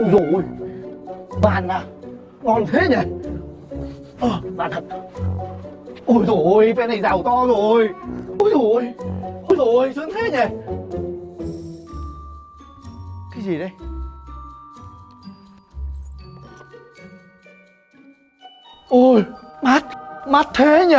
Rồi vàng à, ngon thế nhỉ. Vàng thật. Ôi dồi ôi, phe này giàu to rồi. Ôi dồi ôi, sướng thế nhỉ. Cái gì đây? Ôi, mát thế nhỉ.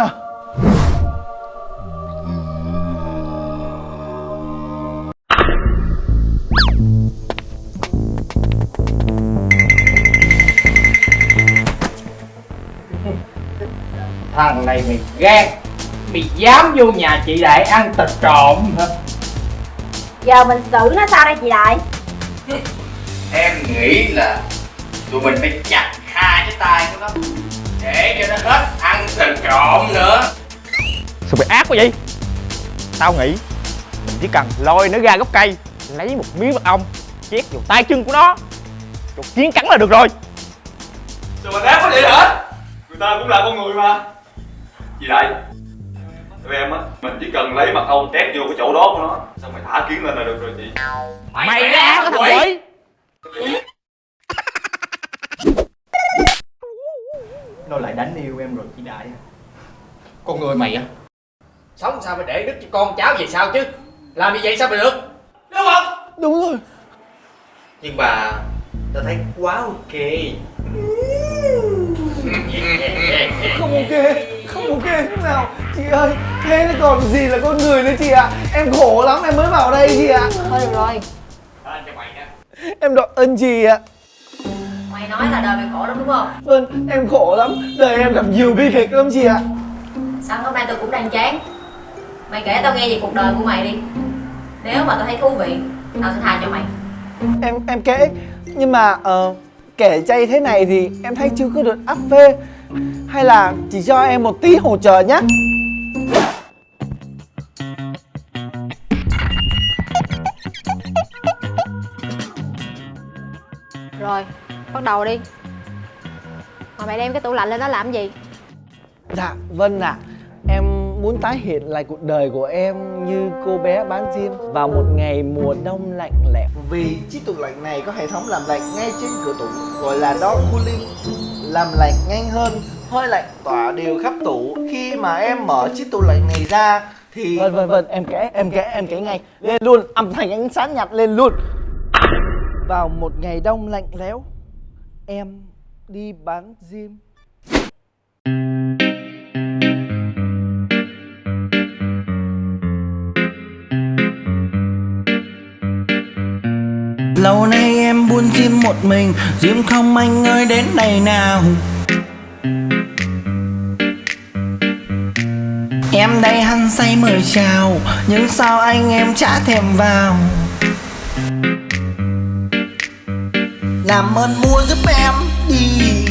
Thằng này mày gan, mày dám vô nhà chị Đại ăn thịt trộm hả? Giờ mình xử nó sao đây chị Đại? Em nghĩ là tụi mình phải chặt hai cái tay của nó để cho nó hết ăn thịt trộm nữa. Sao mày ác quá vậy? Tao nghĩ mình chỉ cần lôi nó ra gốc cây, lấy một miếng mật ong chét vào tay chân của nó, cho kiến cắn là được rồi. Sao mà ác quá vậy hả? Người ta cũng là con người mà. Chị Đại, tụi em á, mình chỉ cần lấy mật ong tét vô cái chỗ đó của nó, xong mày thả kiến lên là được rồi chị. Mày ác thằng quỷ. Nó lại đánh yêu em rồi chị Đại. Con người mày á, sống sao mà để đức cho con cháu về sao chứ? Làm như vậy sao mà được? Đúng không? Đúng rồi. Nhưng mà tao thấy quá ok. Không ok lúc nào. Chị ơi, thế nó còn gì là con người nữa chị ạ. Em khổ lắm, em mới vào đây chị ạ. Thôi được rồi, Anh cho mày đó. Em đội ơn chị ạ. mày nói là đời mày khổ lắm đúng không? Vâng, em khổ lắm. Đời em gặp nhiều bi kịch lắm chị ạ. Sáng hôm nay tôi cũng đang chán. Mày kể tao nghe về cuộc đời của mày đi. Nếu mà tao thấy thú vị, tao sẽ tha cho mày. Em kể. Nhưng mà kể chay thế này thì em thấy chưa có được áp phê. Hay là chỉ cho em một tí hỗ trợ nhé. Rồi, bắt đầu đi. Mà mày đem cái tủ lạnh lên đó làm gì? Dạ, Vân ạ. Em muốn tái hiện lại cuộc đời của em như cô bé bán diêm vào một ngày mùa đông lạnh lẽo. Vì chiếc tủ lạnh này có hệ thống làm lạnh ngay trên cửa tủ, gọi là door cooling, làm lạnh nhanh hơn, hơi lạnh tỏa đều khắp tủ. Khi mà em mở chiếc tủ lạnh này ra thì... Vâng, em kể ngay. Lên luôn, âm thanh ánh sáng nhạt lên luôn. Vào một ngày đông lạnh lẽo, em đi bán diêm. Lâu nay em buôn diêm một mình, diêm không anh ơi đến đây nào. Em đây hăng say mời chào, nhưng sao anh em chả thèm vào. Làm ơn mua giúp em đi,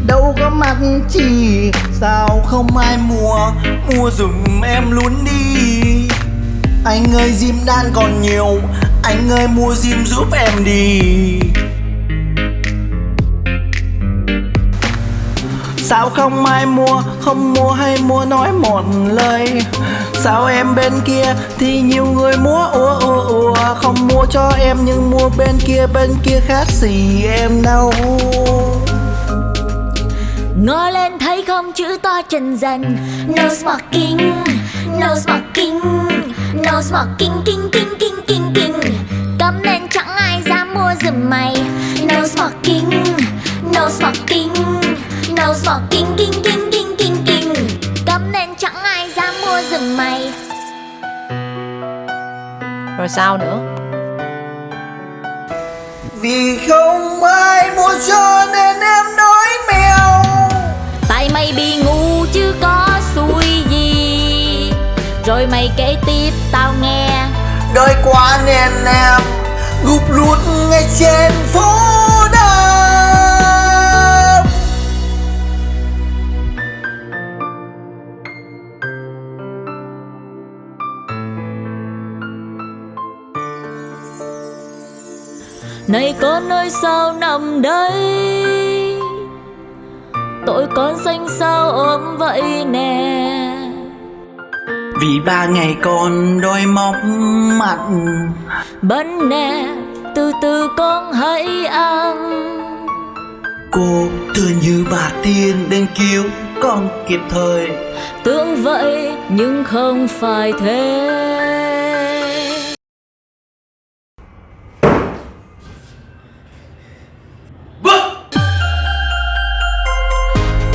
đâu có mặt chỉ. Sao không ai mua, mua giùm em luôn đi. Anh ơi diêm đan còn nhiều, anh ơi mua diêm giúp em đi. Sao không ai mua, không mua hay mua nói một lời. Sao em bên kia thì nhiều người mua không mua cho em nhưng mua bên kia khác gì em đâu. Ngó lên thấy không chữ to trần dần. No smoking, no smoking, no smoking, king. Cấm nên chẳng ai dám mua giùm mày. No smoking, no smoking, no smoking, king. Cấm nên chẳng ai dám mua giùm mày. Rồi sao nữa? Vì không ai mua cho nên em nói mèo. Tại mày bị ngu chứ có xui gì. Rồi mày kể tiếp tao nghe. Đói quá nên em gục lút ngay trên phố đông. Này con ơi sao nằm đây, tội con xanh sao ốm vậy nè. Vì 3 ngày con đôi móc mặn Bấn nè, từ từ con hãy ăn. Cô tựa như bà tiên đến cứu con kịp thời. Tưởng vậy nhưng không phải thế.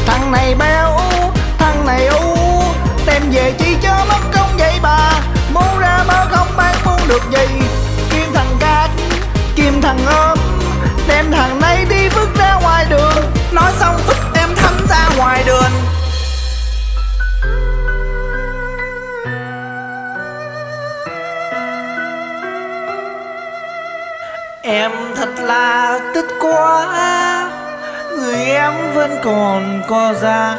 Thằng này béo, thằng này ú, đem về chi cho mất công vậy bà. Muốn ra mơ không bán muốn được gì. Kim thằng cát, kim thằng ốm, đem thằng này đi vứt ra ngoài đường. Nói xong vứt đem thánh ra ngoài đường. Em thật là tức quá, người em vẫn còn có giá,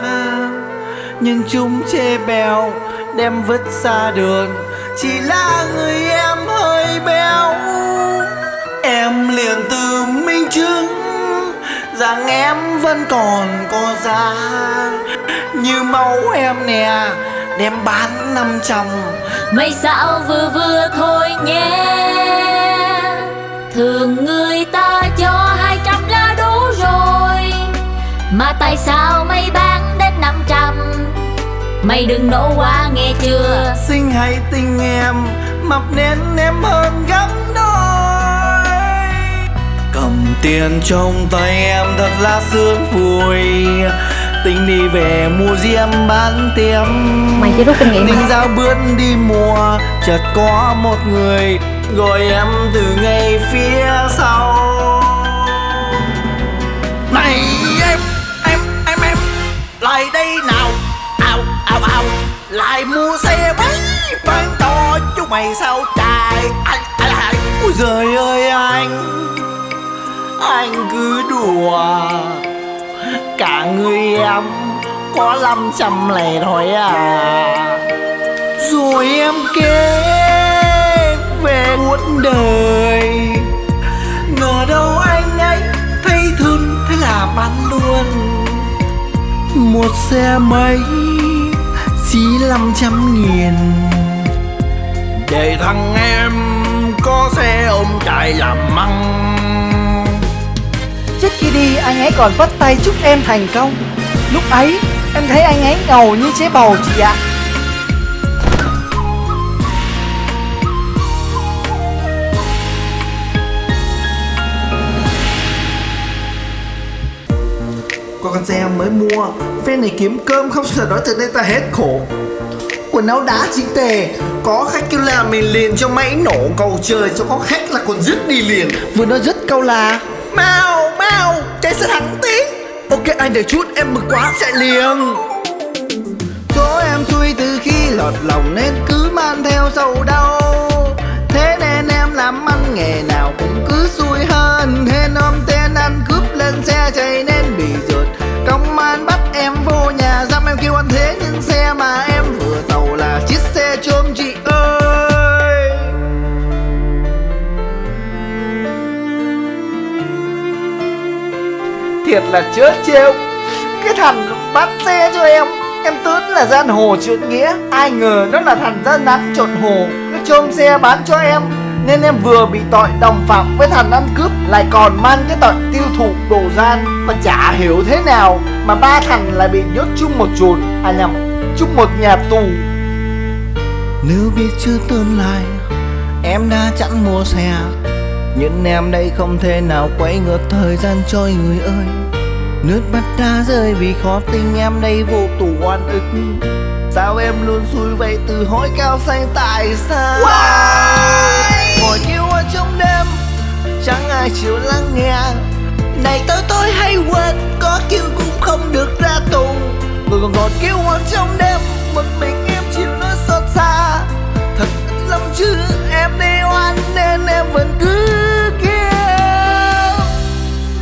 nhưng chúng chê bèo đem vứt xa đường. Chỉ là người em hơi béo. Em liền tự minh chứng rằng em vẫn còn có giá, như máu em nè đem bán 500. Mày xạo vừa vừa thôi nhé, thường người ta cho 200 là đủ rồi, mà tại sao mày bán đến 500? Mày đừng nổ quá nghe chưa. Xinh hay tình em mập nên em hơn gấp đôi. Cầm tiền trong tay em thật là sướng vui, tính đi về mua diêm bán tiệm. Mày chưa rút kinh nghiệm Tính hả? ra bước đi mua chợt có một người gọi em từ ngay phía sau. Này em lại đây nào. Ao lại mua xe máy bán to chú mày sao trai. Ôi giời ơi anh cứ đùa, cả người em có 500 lẻ thôi à. Rồi em kể về cuộc đời, ngờ đâu anh ấy thấy thương thế là bán luôn một xe máy chỉ 500.000 để thằng em có xe ôm chạy làm măng. Trước khi đi anh ấy còn vắt tay chúc em thành công. Lúc ấy em thấy anh ấy ngầu như chế bầu chị ạ. Có con xe mới mua, phen này kiếm cơm không sợ đói từ đây ta hết khổ. Quần áo đá chỉnh tề, có khách kêu là mình liền cho máy nổ cầu trời, cho có khách là còn dứt đi liền. Vừa nói dứt câu là mau chạy xe thẳng tiếng. Ok anh đợi chút em bực quá chạy liền. Số em xui từ khi lọt lòng nên cứ mang theo sầu đau. Thế nên em làm ăn nghề nào cũng cứ xui hơn. Hên ôm tên ăn cướp lên xe chạy nên bị rượt. Công an bắt em vô nhà giam em kêu ăn thế, nhưng xe mà em vừa tàu là chiếc xe chôm chị ơi. Thiệt là chớ trêu. Cái thằng bắt xe cho em tưởng là giang hồ trượng nghĩa, ai ngờ nó là thằng dân nắn trộn hồ. Nó chôm xe bán cho em nên em vừa bị tội đồng phạm với thằng ăn cướp, lại còn mang cái tội tiêu thụ đồ gian. Mà chả hiểu thế nào mà ba thằng lại bị nhốt chung một chùn, chung một nhà tù. Nếu biết chưa tương lai em đã chẳng mua xe, nhưng em đây không thể nào quay ngược thời gian trôi người ơi. Nước mắt đã rơi vì khó tình em đây vô tù oan ức. Sao em luôn xui vậy từ hối cao xanh tại sao? Ngồi kêu ở trong đêm chẳng ai chịu lắng nghe. Này tôi hay quên, có kêu cũng không được ra tù. Người còn ngồi kêu ở trong đêm, một mình em chịu nó xót xa. Thật lắm chứ em đi oan nên em vẫn cứ kêu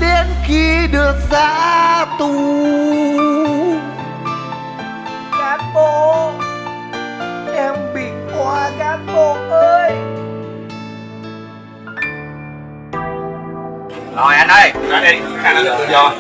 đến khi được ra tù. Cán bộ, em bị oan cán bộ ơi. Rồi anh ơi, ra đi, anh được tự do.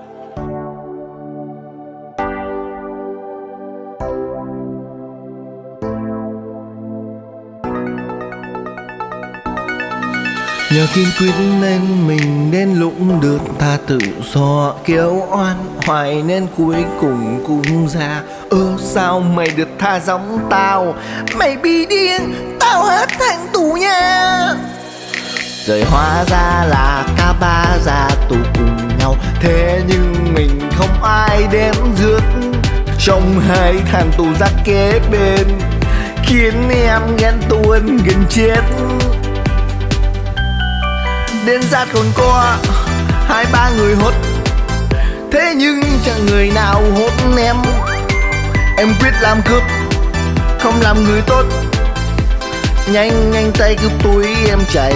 Nhờ kiên quyết nên mình đến lúc được tha tự do, kêu oan hoài nên cuối cùng cũng ra. Sao mày được tha giống tao? Mày bị điên, tao hết thành tù nha. Rồi hóa ra là cả ba ra tù cùng nhau, thế nhưng mình không ai đến rước. Trong hai thằng tù ra kế bên khiến em ghen tuông gần chết. Đến ra còn có 2-3 người hốt, thế nhưng chẳng người nào hốt em. Em quyết làm cướp, không làm người tốt. Nhanh nhanh tay cướp túi em chạy.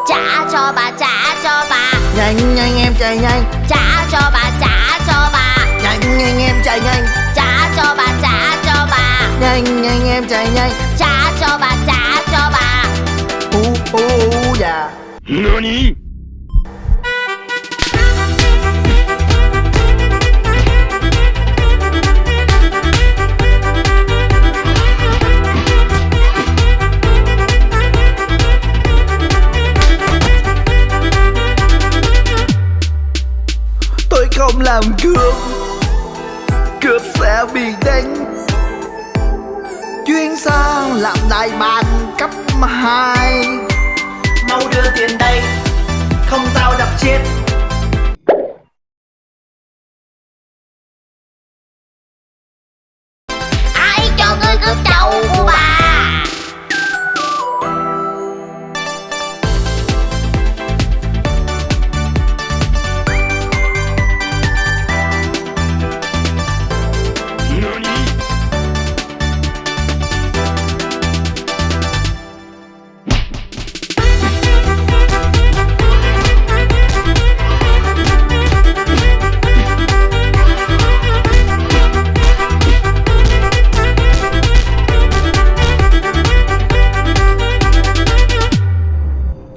Trả cho bà, trả cho bà. Nhanh nhanh em chạy nhanh. Trả cho bà, trả cho bà. Nhanh nhanh em chạy nhanh. Trả cho bà, trả cho bà. Nhanh nhanh em chạy nhanh. Trả cho bà, trả cho bà. Dạ. NANI? Tôi không làm cướp sẽ bị đánh. Chuyên sang làm đại bàng cấp 2. Mau đưa tiền đây, không tao đập chết. Ai cho ngươi cướp chậu của bà?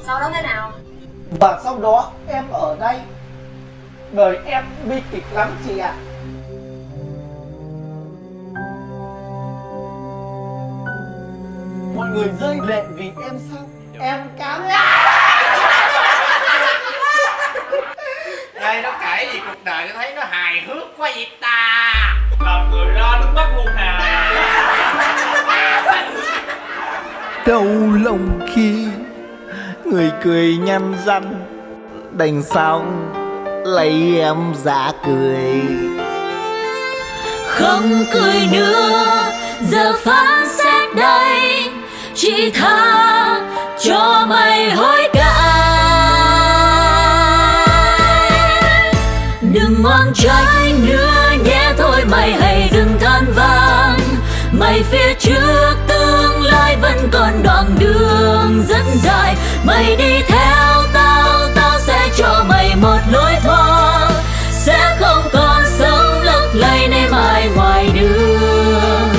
Sau đó thế nào? Và sau đó em ở đây. Đời em bi kịch lắm chị ạ. Mọi người rơi lệ vì em sao? Em cám. Đây nó kể gì cuộc đời tôi thấy nó hài hước quá vậy ta. Làm người ra nước mắt luôn hà. Đau lòng khi người cười nhăn răng, đành xong lấy em ra cười. Không cười nữa, giờ phán xét đây, chỉ tha cho mày hối cải. Đừng oan trách nữa nhé thôi mày, hãy đừng than vãn. Mày phía trước tương lai vẫn còn đoạn đường rất dài. Mày đi theo tao, tao sẽ cho mày một lối thoát. Sẽ không còn sống lấp lầy nơi mãi ngoài đường.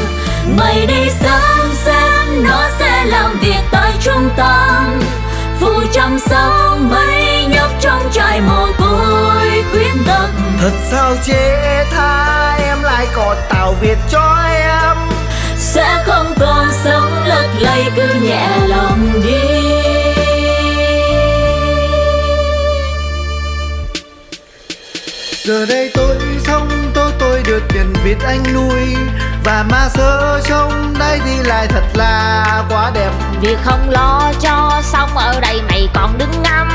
Mày đi sớm xem nó sẽ làm việc tại trung tâm, phụ chăm sóc mày nhóc trong trại mồ côi khuyết tật. Thật sao chế tha em lại còn tạo việc cho em. Sẽ không còn sống lất lầy, cứ nhẹ lòng đi. Giờ đây tôi sống tôi được tiền Việt Anh nuôi. Và mà sơ trong đây thì lại thật là quá đẹp. Việc không lo cho xong ở đây mày còn đứng ngắm.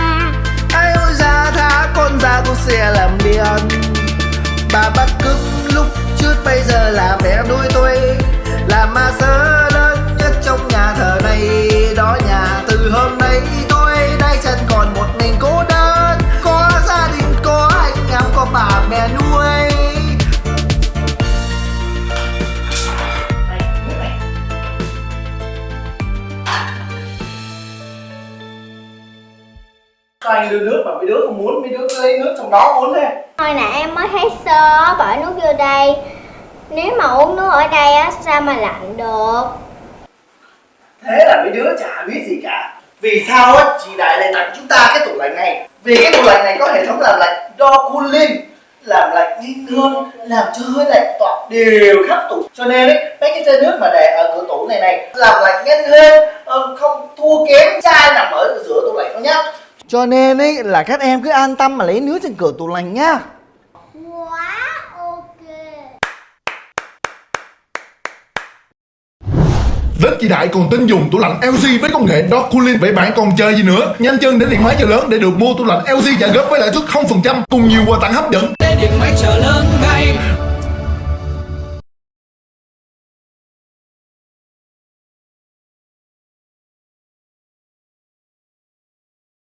Ai ôi ra tha con ra con sẽ làm liền. Bà bắt cướp lúc trước bây giờ là mẹ nuôi tôi. Là ma sơ lớn nhất trong nhà thờ này. Đó nhà từ hôm nay tôi đây chẳng còn một mình cô đơn. Có gia đình, có anh em, có bà mẹ nuôi. Sao anh đưa nước mà mấy đứa không muốn, mấy đứa cứ lấy nước trong đó uống thế? Thôi nè em mới thấy sơ bỏ nước vô đây. Nếu mà uống nước ở đây á sao mà lạnh được. Thế là mấy đứa chả biết gì cả. Vì sao á chị Đại lại tặng chúng ta cái tủ lạnh này? Vì cái tủ lạnh này có hệ thống làm lạnh đo cooling, làm lạnh nhanh hơn, làm cho hơi lạnh tỏa đều khắp tủ. Cho nên ấy, mấy cái chai nước mà để ở cửa tủ này làm lạnh nhanh hơn, không thua kém chai nằm ở Cho nên ấy là các em cứ an tâm mà lấy nước trên cửa tủ lạnh nhá. Quá ok. Đến chị Đại còn tin dùng tủ lạnh LG với công nghệ Dot Cooling. Vậy bạn còn chờ gì nữa? Nhanh chân đến Điện Máy Chợ Lớn để được mua tủ lạnh LG trả góp với lãi suất 0% cùng nhiều quà tặng hấp dẫn. Đến Điện Máy Chợ Lớn ngay.